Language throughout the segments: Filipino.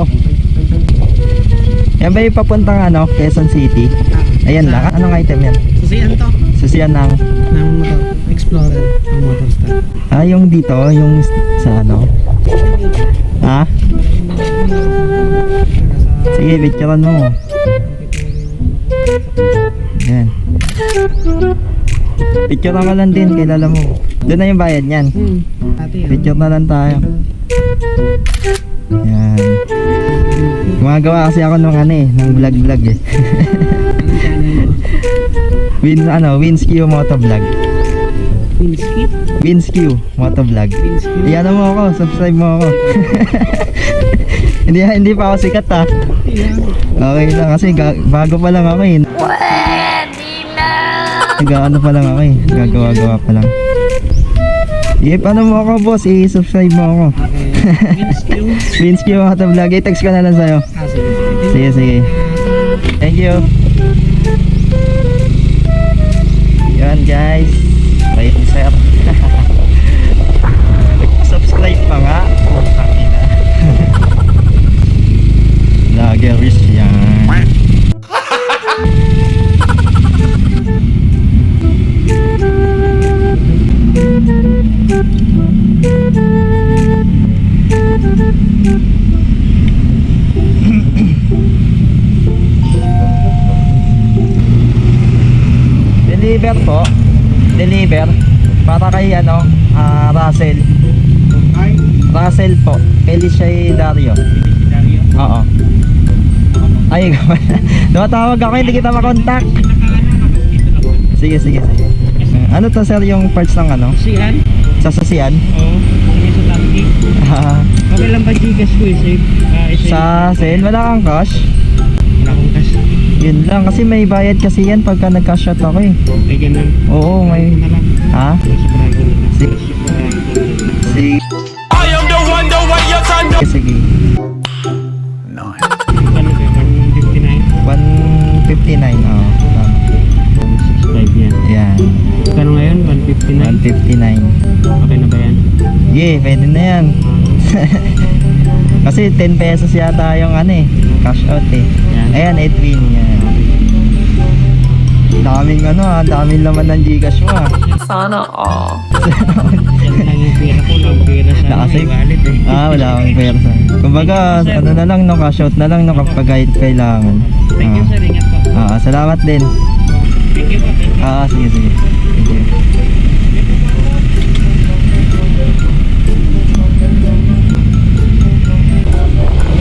dito. Yan ba yung papuntang ano, Quezon City? Ayan lang. Anong item yan? Susiyan to. Susiyan ng Ng motor. Explorer. Ng motor start. yung dito, yung sa ano? Ha? Sige, picturean mo. Yan. Picturean ka lang din, kilala mo. Doon na yung bayad niyan. Ate, Picture na lang tayo. Yan. Gumagawa kasi ako nung ano ng vlog eh. Winskew Motovlog. Winsky? Winskew Motovlog. Iyan mo ako, subscribe mo ako. hindi pa ako sikat ha. Okay lang kasi bago pa lang ako eh. Nag-ano pa lang ako eh. Gagawa pa lang. Paano mo ako boss? I-subscribe mo ako. Winskew Motovlog. I-text ko na lang sa'yo. Sige. Thank you. Yan guys. Wait, sir. Subscribe pa nga. Tangina. Vloggeries yan. Deliver para kay Russell po, Felicia Dario. Oo. Ay, tumatawag ako, hindi kita makontak. Sige. Ano to sir yung parts ng ano? Susiyan? Sa Susiyan? Oo. Sige sa Tangki. Okay lang ba Gcash ko i-save? Sa sale, wala kang cash? Wala akong cash. Yun lang, kasi may bayad kasi yan pagka nag-cash out ako eh. Ay, ganun. Oo, may... Ha? Sige. I am the one, the way you turn up. Sige. Ano kayo? 159? 159, oo. 165 yan. Yan. Kano ngayon? 159? 159. Okay na ba yan? Yeah, pwede na yan. Kasi 10 pesos yata yung cash out eh. Yan. Ayan, Edwin yan. Daming daming laman ng Gcash mo ah. Sana all. Yan lang yung pera ko. Lang pera sa Nakasave? wallet eh. Wala akong pera. Kumbaga, na lang cash out na lang kapag kailangan. Thank you sir, ingat po. Salamat din. Thank you po. Sige. Thank you.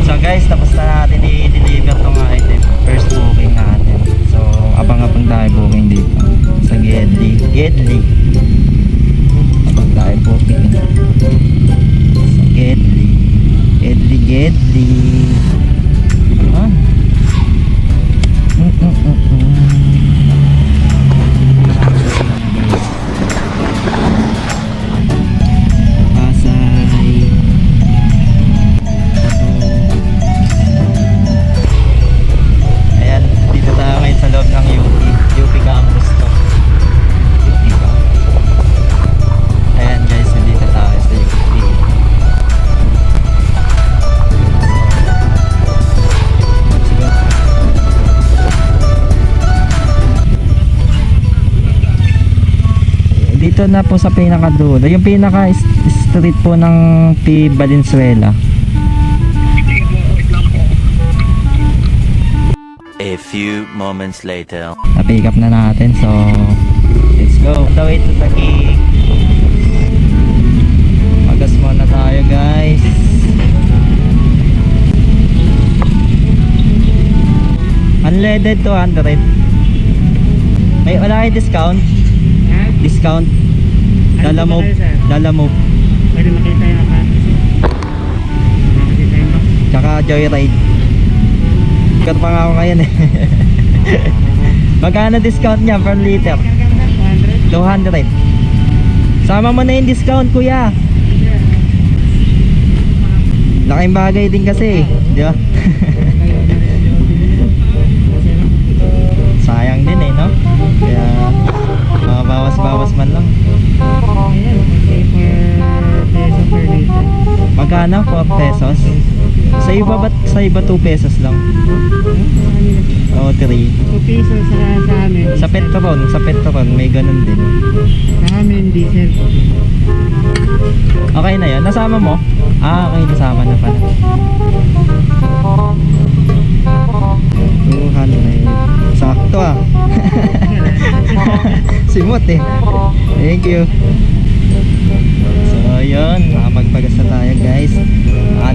So guys, tapos na natin i-deliver tong item. First booking natin. So, abang-abang tayo booking dito. Sa Gedli. Abang tayo booking. Sa Gedli. Dito na po sa pinakadulo, yung pinaka street po ng P. Valenzuela. A few moments later. Na-pick up na natin, so let's go. The way to Taguig. Magas muna tayo guys. Unleaded 200. May wala kayo discount? Discount? Lalamove. Pwede makita yung account. Makita yung box. Tsaka Joyride. Sikat pa nga ako ngayon eh. Magkano discount niya per liter? 200. Sama mo na yung discount kuya. Laking bagay din kasi di ba? Sayang din eh no? Kaya bawas-bawas man lang. Ayan, 4 peso per liter. Magkano? 4 pesos? Sa iba 2 pesos lang. O 3. 2 piso sa amin. Sa Petron may ganun din. Sa amin, diesel. Okay na yan. Nasama mo? Ah, okay. Nasama na pala. 200. Sakto ah. Simot eh. Thank you. So yun, nakapagpagas na tayo guys.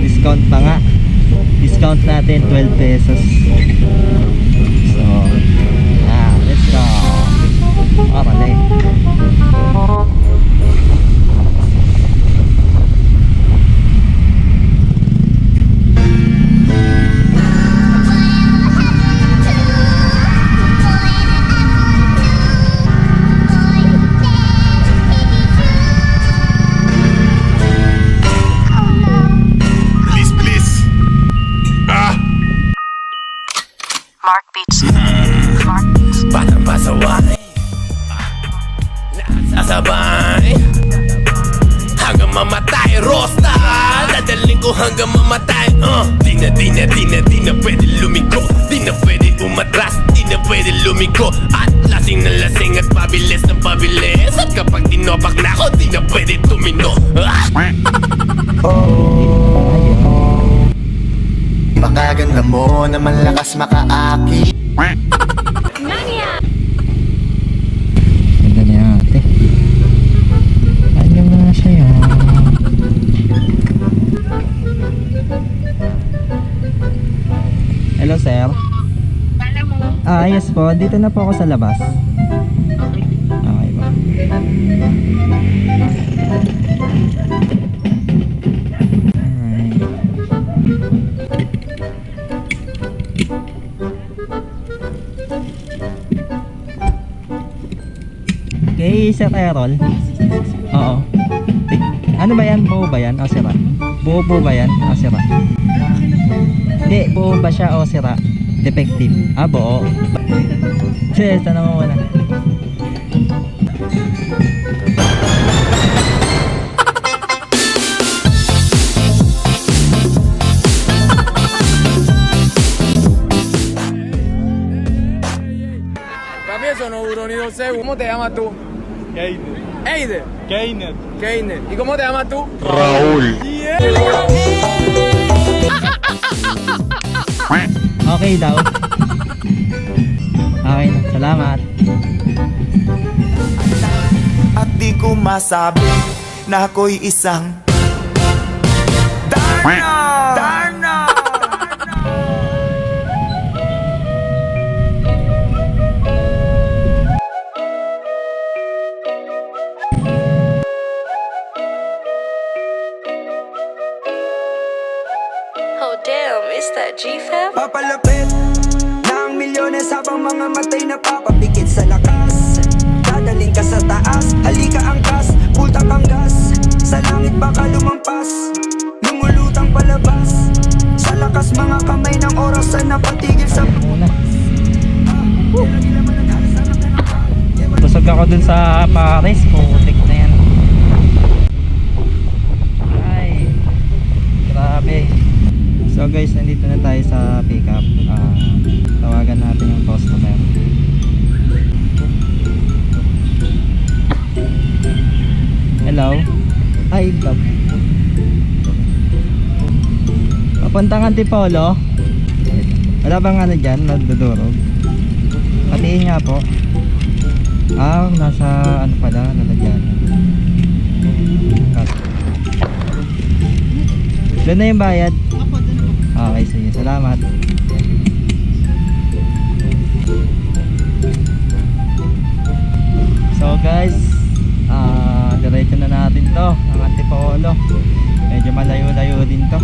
Discount pa nga. Discount natin 12 pesos. So let's go. Alright. Mark Beats. Mark Beats. Batang pasaway Nasasabay Hanggang mamatay Rosta Dadaling ko hanggang mamatay Di na pwede lumiko Di na pwede umatras Di na pwede lumiko At lasing na lasing at pabilis na pabilis At kapag tinopak na ako Di na pwede tumino Makaganda mo na malakas makaaki. Ganda niya ate. Ano na siya yan? Hello sir. Yes po, dito na po ako sa labas. Okay ba? Okay, Sir Errol. Oo. Ano ba yan? Buo ba yan o sira? Buo po ba yan o sira? Hindi, buo ba siya o sira? Defective. Buo. Sige, tanong mo muna. Papi, sono 1, 2, 6. ¿Cómo te llamas tú? Keiner. ¿Eider? Keiner. Keiner. ¿Y cómo te llamas tú? Raúl. Okay daw. Okay na. Salamat. At di ko masabi na ako'y isang Darna! Darna! Oh damn, is that G-Fam? Papalapit ng milyones habang mga matay na papapikit sa lakas. Dadaling ka sa taas, halika angkas, pultak ang gas. Sa langit baka lumampas, lumulutang palabas. Sa lakas mga kamay ng orasan na patigil sa Muna. Busog ako dun sa Paris. Putik na yan. Ay. Grabe. So guys, nandito na tayo sa pickup. Tawagan natin yung customer. Hello? Ay, vlog. Papuntang Antipolo. Wala bang ano dyan? Nagdudurog? Patiin nga po. Nasa ano pala? Nalagyan. Doon na yung bayad. Okay, sige. Salamat. So guys, diretso na natin to ang Antipolo. Medyo malayo-layo din to.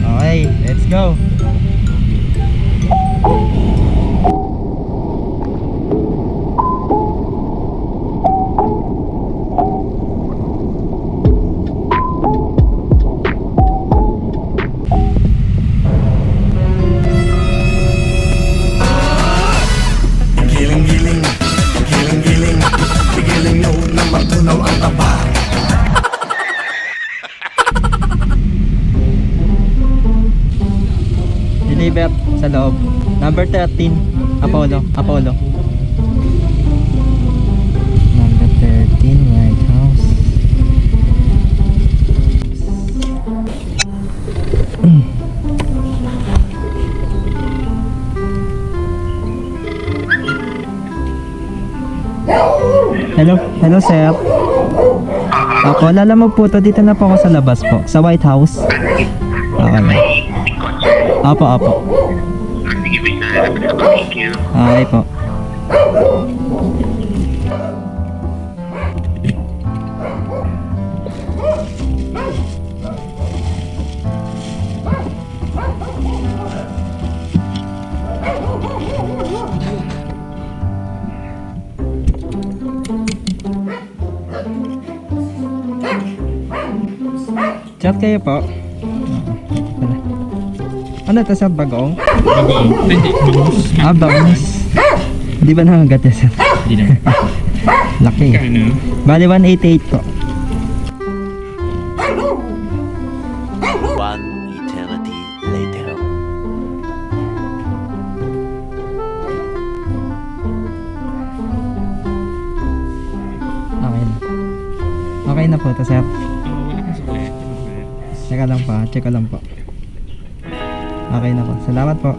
Okay, let's go. deliver sa loob. Number 13, Apollo. Number 13, White House. Hello sir. Opo, lalamog po to. Dito na po ako sa labas po. Sa White House. Okay. Opo. Okay po. Chat kayo po. Ano to sa bagong? Bangus. Di ba nangagat yan sir? Hindi na. Laki. Kano? Bali 188 po. One eternity later. Okay na. Okay na po to sir. Wala kang suklet. Check lang po. Okay na po. Salamat po.